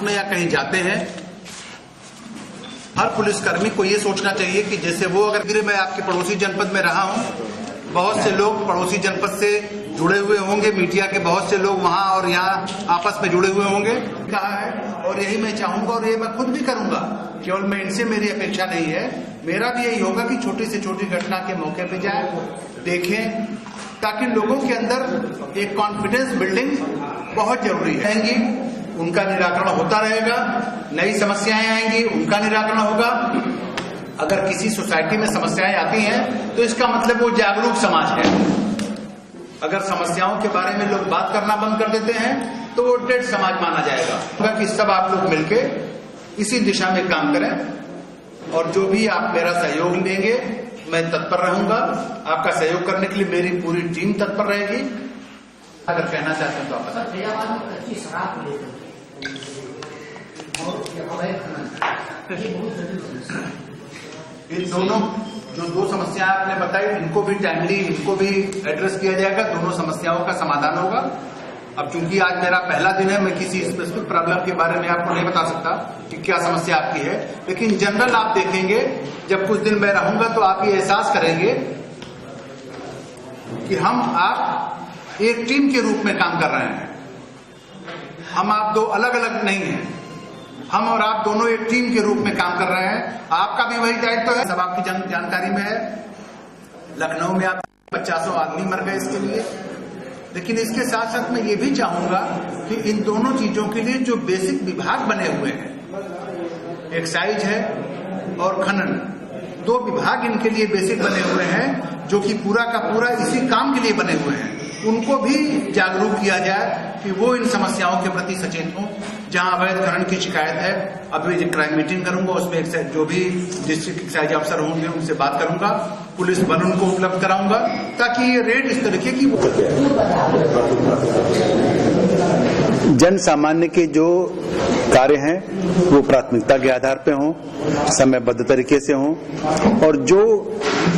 में या कहीं जाते हैं, हर पुलिसकर्मी को ये सोचना चाहिए कि जैसे वो अगर मैं आपके पड़ोसी जनपद में रहा हूं, बहुत से लोग पड़ोसी जनपद से जुड़े हुए होंगे, मीडिया के बहुत से लोग वहां और यहाँ आपस में जुड़े हुए होंगे, कहा है, और यही मैं चाहूंगा और ये मैं खुद भी करूंगा। केवल मैं इनसे मेरी अपेक्षा नहीं है, मेरा भी यही होगा कि छोटी से छोटी घटना के मौके पे जाए, देखें, ताकि लोगों के अंदर एक कॉन्फिडेंस बिल्डिंग बहुत जरूरी है। उनका निराकरण होता रहेगा, नई समस्याएं आएंगी, उनका निराकरण होगा। अगर किसी सोसाइटी में समस्याएं आती हैं तो इसका मतलब वो जागरूक समाज है। अगर समस्याओं के बारे में लोग बात करना बंद कर देते हैं तो वो डेड समाज माना जाएगा। कि सब आप लोग मिलके इसी दिशा में काम करें और जो भी आप मेरा सहयोग लेंगे मैं तत्पर रहूंगा। आपका सहयोग करने के लिए मेरी पूरी टीम तत्पर रहेगी। अगर कहना चाहते हैं तो आप बताइए। इन दोनों जो दो समस्या आपने बताई, इनको भी टाइमली इनको भी एड्रेस किया जाएगा, दोनों समस्याओं का समाधान होगा। अब चूंकि आज मेरा पहला दिन है, मैं किसी स्पेसिफिक प्रॉब्लम के बारे में आपको नहीं बता सकता कि क्या समस्या आपकी है, लेकिन जनरल आप देखेंगे, जब कुछ दिन मैं रहूंगा तो आप ये एहसास करेंगे कि हम आप एक टीम के रूप में काम कर रहे हैं। हम आप दो अलग अलग नहीं हैं, हम और आप दोनों एक टीम के रूप में काम कर रहे हैं। आपका भी वही दायित्व है, सब आपकी जानकारी में है। लखनऊ में आप 50 आदमी मर गए इसके लिए, लेकिन इसके साथ साथ मैं ये भी चाहूंगा कि इन दोनों चीजों के लिए जो बेसिक विभाग बने हुए हैं, एक्साइज है और खनन, दो विभाग इनके लिए बेसिक बने हुए हैं जो कि पूरा का पूरा इसी काम के लिए बने हुए हैं। उनको भी जागरूक किया जाए कि वो इन समस्याओं के प्रति सचेत हों। जहां अवैध खनन की शिकायत है, अभी क्राइम मीटिंग करूंगा, उसमें जो भी डिस्ट्रिक्ट एक्साइज अफसर होंगे उनसे बात करूंगा, पुलिस बल उनको उपलब्ध कराऊंगा, ताकि ये रेड इस तरीके की जन सामान्य के जो कार्य हैं वो प्राथमिकता के आधार पे हों, समयबद्ध तरीके से हों, और जो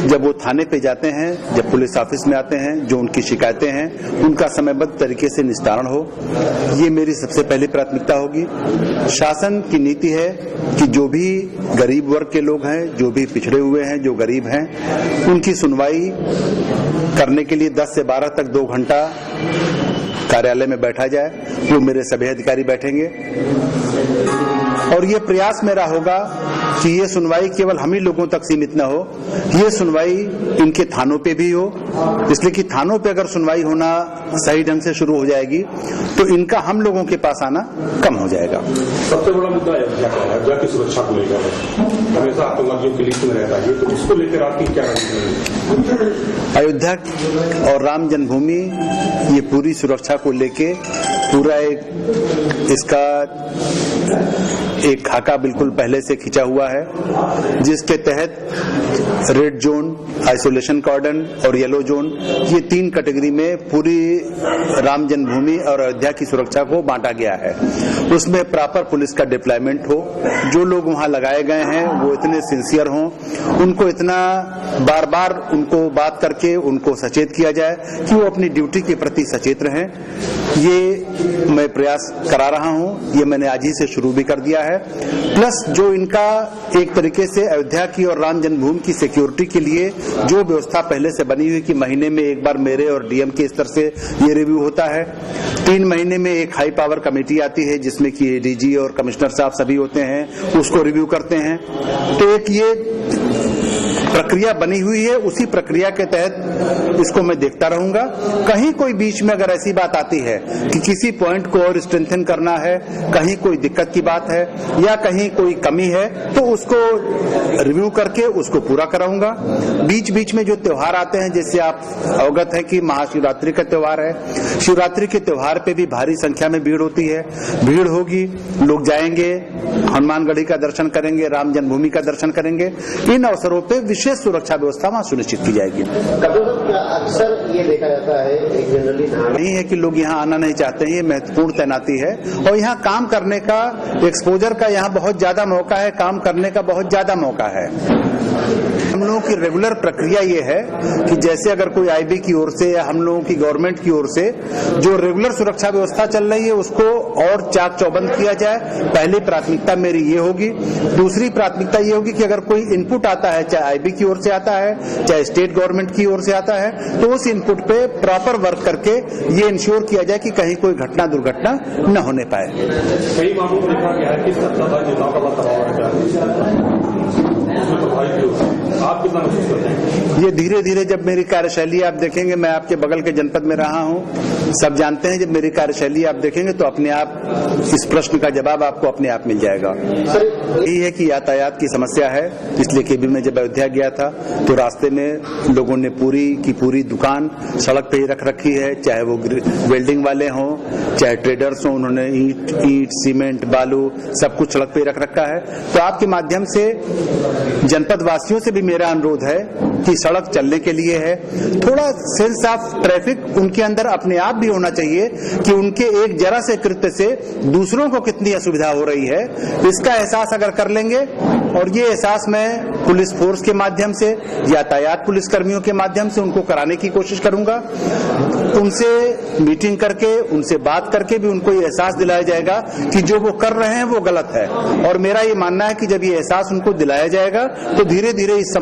जब वो थाने पे जाते हैं, जब पुलिस ऑफिस में आते हैं, जो उनकी शिकायतें हैं उनका समयबद्ध तरीके से निस्तारण हो, ये मेरी सबसे पहली प्राथमिकता होगी। शासन की नीति है कि जो भी गरीब वर्ग के लोग हैं, जो भी पिछड़े हुए हैं, जो गरीब हैं, उनकी सुनवाई करने के लिए 10 से 12 तक 2 घंटा कार्यालय में बैठा जाए। वो मेरे सभी अधिकारी बैठेंगे और ये प्रयास मेरा होगा कि ये सुनवाई केवल हम ही लोगों तक सीमित न हो, ये सुनवाई इनके थानों पे भी हो, इसलिए कि थानों पे अगर सुनवाई होना सही ढंग से शुरू हो जाएगी तो इनका हम लोगों के पास आना कम हो जाएगा। सबसे बड़ा मुद्दा अयोध्या की सुरक्षा को लेकर हमेशा आतंकवादियों की लिस्ट में रहता है, तो उसको लेकर आपकी क्या रणनीति? अयोध्या और राम जन्मभूमि, ये पूरी सुरक्षा को लेके पूरा इसका एक खाका बिल्कुल पहले से खिंचा हुआ है, जिसके तहत रेड जोन, आइसोलेशन कॉर्डन और येलो जोन, ये 3 कैटेगरी में पूरी राम जन्मभूमि और अयोध्या की सुरक्षा को बांटा गया है। उसमें प्रॉपर पुलिस का डिप्लॉयमेंट हो, जो लोग वहां लगाए गए हैं वो इतने सिंसियर हों, उनको इतना बार बार उनको बात करके उनको सचेत किया जाए कि वो अपनी ड्यूटी के प्रति सचेत रहें। ये मैं प्रयास करा रहा हूं, ये मैंने आज ही से शुरू भी कर दिया है। प्लस जो इनका एक तरीके से अयोध्या की और राम जन्मभूमि की सिक्योरिटी के लिए जो व्यवस्था पहले से बनी हुई कि महीने में एक बार मेरे और डीएम के स्तर से ये रिव्यू होता है, 3 महीने में एक हाई पावर कमेटी आती है जिसमें कि डीजी और कमिश्नर साहब सभी होते हैं, उसको रिव्यू करते हैं। तो एक ये प्रक्रिया बनी हुई है, उसी प्रक्रिया के तहत इसको मैं देखता रहूंगा। कहीं कोई बीच में अगर ऐसी बात आती है कि किसी पॉइंट को और स्ट्रेंथन करना है, कहीं कोई दिक्कत की बात है या कहीं कोई कमी है, तो उसको रिव्यू करके उसको पूरा कराऊंगा। बीच बीच में जो त्योहार आते हैं, जैसे आप अवगत है कि महाशिवरात्रि का त्योहार है, शिवरात्रि के त्योहार पे भी भारी संख्या में भीड़ होती है, भीड़ होगी, लोग जाएंगे, हनुमानगढ़ी का दर्शन करेंगे, राम जन्मभूमि का दर्शन करेंगे। इन अवसरों पे विशेष सुरक्षा व्यवस्था वहां सुनिश्चित की जाएगी। अक्सर ये देखा जाता है, एक जनरली नहीं है कि लोग यहाँ आना नहीं चाहते हैं, ये महत्वपूर्ण तैनाती है और यहाँ काम करने का, एक्सपोजर का यहाँ बहुत ज्यादा मौका है, काम करने का बहुत ज्यादा मौका है। हम लोगों की रेगुलर प्रक्रिया ये है कि जैसे अगर कोई आईबी की ओर से या हम लोगों की गवर्नमेंट की ओर से जो रेगुलर सुरक्षा व्यवस्था चल रही है उसको और चाक चौबंद किया जाए। पहली प्राथमिकता मेरी ये होगी। दूसरी प्राथमिकता ये होगी कि अगर कोई इनपुट आता है, चाहे आईबी की ओर से आता है, चाहे स्टेट गवर्नमेंट की ओर से आता है, तो उस इनपुट पे प्रॉपर वर्क करके ये इंश्योर किया जाए कि कहीं कोई घटना दुर्घटना न होने पाए। कई मामलों में देखा गया है कि सत्ताधारी नेताओं का बड़ा दबाव रहता है, उसमें प्रभावित होता है। आप कितना महसूस करते हैं? ये धीरे धीरे जब मेरी कार्यशैली आप देखेंगे, मैं आपके बगल के जनपद में रहा हूं, सब जानते हैं, जब मेरी कार्यशैली आप देखेंगे तो अपने आप इस प्रश्न का जवाब आपको अपने आप मिल जाएगा। यही है कि यातायात की समस्या है, इसलिए कि भी मैं जब अयोध्या गया था तो रास्ते में लोगों ने पूरी की पूरी दुकान सड़क पे ही रख रखी है, चाहे वो वेल्डिंग वाले हों, चाहे ट्रेडर्स हों, उन्होंने ईंट सीमेंट बालू सब कुछ सड़क पे ही रख रखा है। तो आपके माध्यम से जनपद वासियों से भी मेरा अनुरोध है कि सड़क चलने के लिए है, थोड़ा सेंस ऑफ ट्रैफिक उनके अंदर अपने आप भी होना चाहिए कि उनके एक जरा से कृत्य से दूसरों को कितनी असुविधा हो रही है, इसका एहसास अगर कर लेंगे, और ये एहसास मैं पुलिस फोर्स के माध्यम से, यातायात पुलिस कर्मियों के माध्यम से उनको कराने की कोशिश करूंगा। उनसे मीटिंग करके, उनसे बात करके भी उनको ये एहसास दिलाया जाएगा कि जो वो कर रहे हैं वो गलत है। और मेरा ये मानना है कि जब ये एहसास उनको दिलाया जाएगा तो धीरे धीरे इस